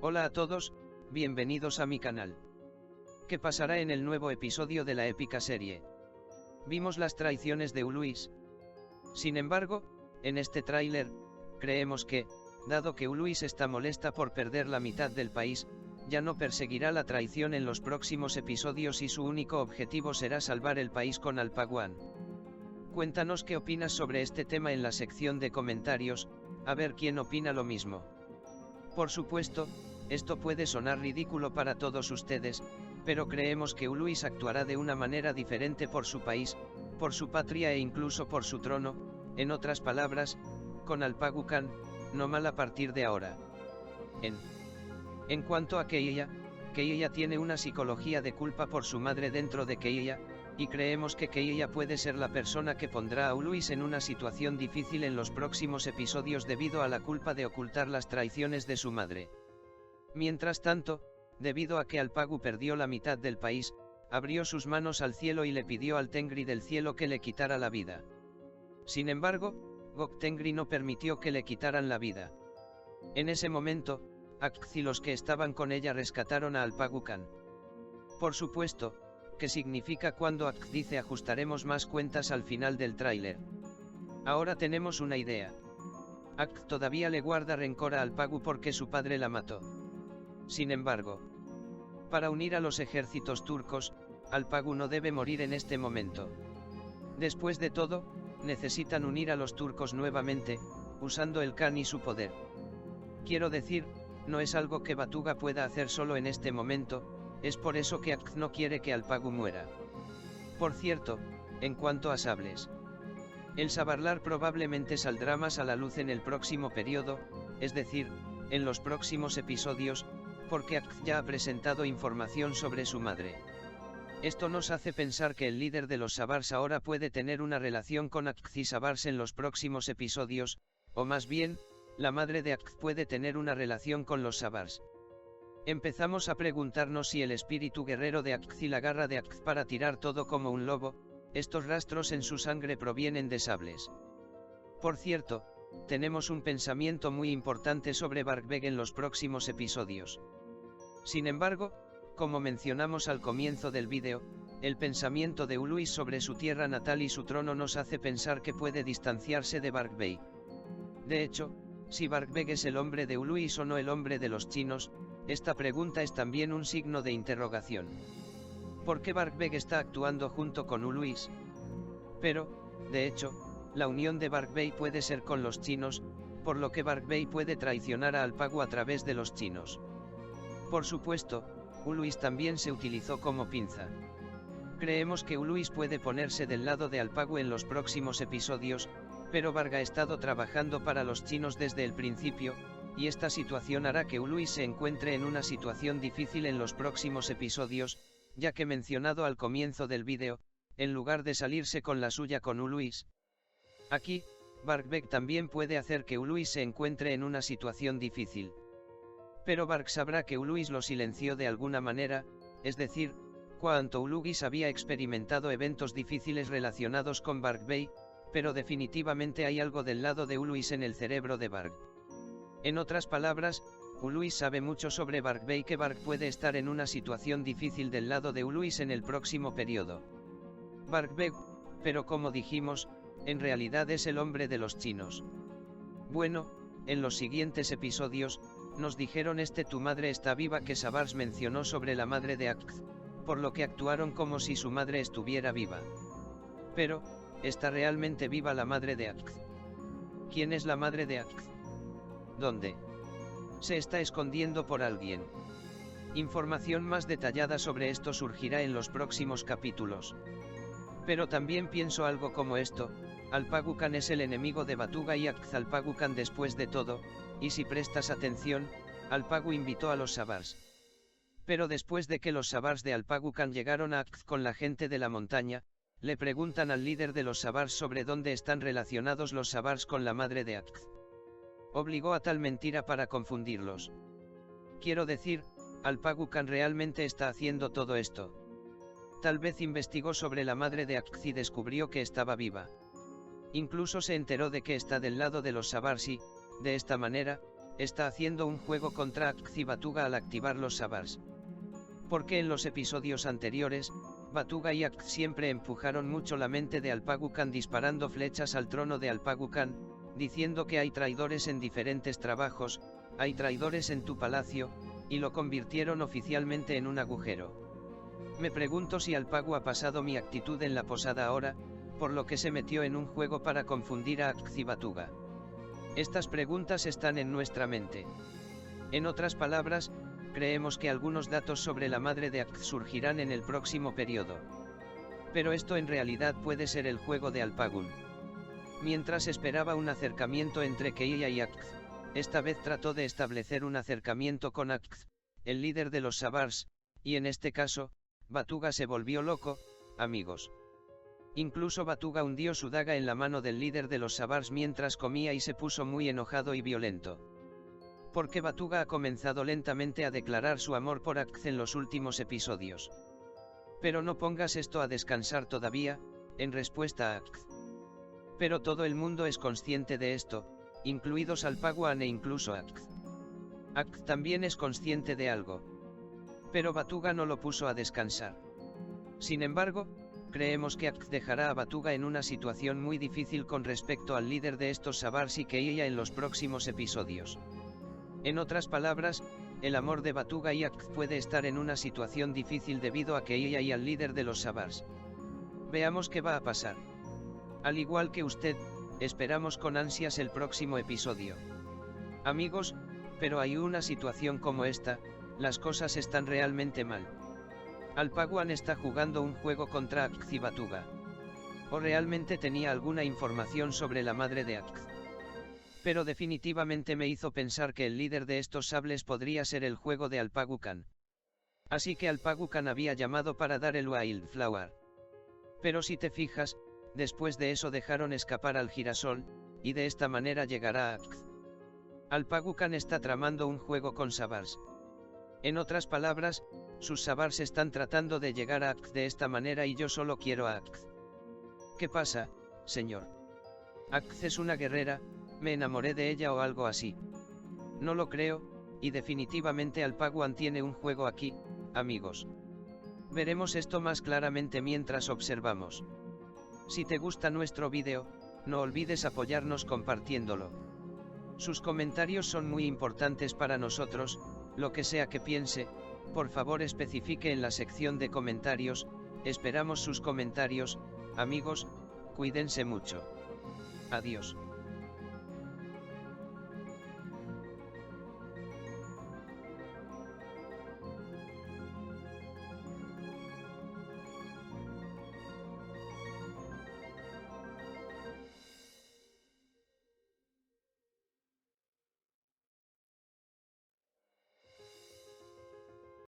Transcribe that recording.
Hola a todos, bienvenidos a mi canal. ¿Qué pasará en el nuevo episodio de la épica serie? Vimos las traiciones de Uluis. Sin embargo, en este tráiler, creemos que, dado que Uluis está molesta por perder la mitad del país, ya no perseguirá la traición en los próximos episodios y su único objetivo será salvar el país con Alpaguan. Cuéntanos qué opinas sobre este tema en la sección de comentarios, a ver quién opina lo mismo. Por supuesto, esto puede sonar ridículo para todos ustedes, pero creemos que Uluis actuará de una manera diferente por su país, por su patria e incluso por su trono, en otras palabras, con Alpagucan, no mal a partir de ahora. En cuanto a Keiya tiene una psicología de culpa por su madre dentro de Keiya, y creemos que Keiya puede ser la persona que pondrá a Uluis en una situación difícil en los próximos episodios debido a la culpa de ocultar las traiciones de su madre. Mientras tanto, debido a que Alpagu perdió la mitad del país, abrió sus manos al cielo y le pidió al Tengri del cielo que le quitara la vida. Sin embargo, Gok Tengri no permitió que le quitaran la vida. En ese momento, Akz y los que estaban con ella rescataron a Alpagucan. Por supuesto, ¿qué significa cuando Akz dice ajustaremos más cuentas al final del tráiler? Ahora tenemos una idea. Akz todavía le guarda rencor a Alpagu porque su padre la mató. Sin embargo, para unir a los ejércitos turcos, Alpagu no debe morir en este momento. Después de todo, necesitan unir a los turcos nuevamente, usando el Khan y su poder. Quiero decir, no es algo que Batuga pueda hacer solo en este momento, es por eso que Akz no quiere que Alpagu muera. Por cierto, en cuanto a sables, el Sabarlar probablemente saldrá más a la luz en el próximo periodo, es decir, en los próximos episodios, porque Akz ya ha presentado información sobre su madre. Esto nos hace pensar que el líder de los Sabars ahora puede tener una relación con Akz y Sabars en los próximos episodios, o más bien, la madre de Akz puede tener una relación con los Sabars. Empezamos a preguntarnos si el espíritu guerrero de Akz y la garra de Akz para tirar todo como un lobo, estos rastros en su sangre provienen de sables. Por cierto, tenemos un pensamiento muy importante sobre Barkbeg en los próximos episodios. Sin embargo, como mencionamos al comienzo del vídeo, el pensamiento de Uluis sobre su tierra natal y su trono nos hace pensar que puede distanciarse de Barkbeg. De hecho, si Barkbeg es el hombre de Uluis o no el hombre de los chinos, esta pregunta es también un signo de interrogación. ¿Por qué Barkbeg está actuando junto con Uluis? Pero, de hecho, la unión de Barkbeg puede ser con los chinos, por lo que Barkbeg puede traicionar a Alpagu a través de los chinos. Por supuesto, Uluis también se utilizó como pinza. Creemos que Uluis puede ponerse del lado de Alpagu en los próximos episodios, pero Varga ha estado trabajando para los chinos desde el principio, y esta situación hará que Uluis se encuentre en una situación difícil en los próximos episodios, ya que mencionado al comienzo del vídeo, en lugar de salirse con la suya con Uluis. Aquí, Barkbeg también puede hacer que Uluis se encuentre en una situación difícil. Pero Bark sabrá que Uluis lo silenció de alguna manera, es decir, cuando Uluis había experimentado eventos difíciles relacionados con Barkbeg, pero definitivamente hay algo del lado de Uluis en el cerebro de Bark. En otras palabras, Uluis sabe mucho sobre Barkbeg y que Bark puede estar en una situación difícil del lado de Uluis en el próximo periodo. Barkbeg, pero como dijimos, en realidad es el hombre de los chinos. Bueno, en los siguientes episodios, nos dijeron tu madre está viva que Sabars mencionó sobre la madre de Akz, por lo que actuaron como si su madre estuviera viva. Pero, ¿está realmente viva la madre de Akz? ¿Quién es la madre de Akz? ¿Dónde? ¿Se está escondiendo por alguien? Información más detallada sobre esto surgirá en los próximos capítulos. Pero también pienso algo como esto: Alpagucan es el enemigo de Batuga y Akz Alpagucan después de todo, y si prestas atención, Alpagu invitó a los Sabars. Pero después de que los Sabars de Alpagucan llegaron a Akz con la gente de la montaña, le preguntan al líder de los Sabars sobre dónde están relacionados los Sabars con la madre de Akz. Obligó a tal mentira para confundirlos. Quiero decir, Alpagucan realmente está haciendo todo esto. Tal vez investigó sobre la madre de Akz y descubrió que estaba viva. Incluso se enteró de que está del lado de los Sabars y, de esta manera, está haciendo un juego contra Ax y Batuga al activar los Sabars. Porque en los episodios anteriores, Batuga y Ax siempre empujaron mucho la mente de Alpagucan disparando flechas al trono de Alpagucan, diciendo que hay traidores en diferentes trabajos, hay traidores en tu palacio, y lo convirtieron oficialmente en un agujero. Me pregunto si Alpagu ha pasado mi actitud en la posada ahora, por lo que se metió en un juego para confundir a Ax y Batuga. Estas preguntas están en nuestra mente. En otras palabras, creemos que algunos datos sobre la madre de Ax surgirán en el próximo periodo. Pero esto en realidad puede ser el juego de Alpagun. Mientras esperaba un acercamiento entre Keiya y Ax, esta vez trató de establecer un acercamiento con Ax, el líder de los Sabars, y en este caso, Batuga se volvió loco, amigos. Incluso Batuga hundió su daga en la mano del líder de los Sabars mientras comía y se puso muy enojado y violento. Porque Batuga ha comenzado lentamente a declarar su amor por Ax en los últimos episodios. Pero no pongas esto a descansar todavía, en respuesta a Ax. Pero todo el mundo es consciente de esto, incluidos Alpaguan e incluso Ax. Ax también es consciente de algo. Pero Batuga no lo puso a descansar. Sin embargo, creemos que Ax dejará a Batuga en una situación muy difícil con respecto al líder de estos Sabars y Keiya en los próximos episodios. En otras palabras, el amor de Batuga y Ax puede estar en una situación difícil debido a Keiya y al líder de los Sabars. Veamos qué va a pasar. Al igual que usted, esperamos con ansias el próximo episodio. Amigos, pero hay una situación como esta, las cosas están realmente mal. Alpaguan está jugando un juego contra Ax y Batuga. ¿O realmente tenía alguna información sobre la madre de Ax? Pero definitivamente me hizo pensar que el líder de estos sables podría ser el juego de Alpagucan. Así que Alpagucan había llamado para dar el Wildflower. Pero si te fijas, después de eso dejaron escapar al girasol, y de esta manera llegará a Ax. Alpagucan está tramando un juego con Sabars. En otras palabras, sus Sabars están tratando de llegar a Ax de esta manera y yo solo quiero a Ax. ¿Qué pasa, señor? Ax es una guerrera, me enamoré de ella o algo así. No lo creo, y definitivamente Alpaguan tiene un juego aquí, amigos. Veremos esto más claramente mientras observamos. Si te gusta nuestro vídeo, no olvides apoyarnos compartiéndolo. Sus comentarios son muy importantes para nosotros, lo que sea que piense, por favor especifique en la sección de comentarios, esperamos sus comentarios, amigos, cuídense mucho. Adiós.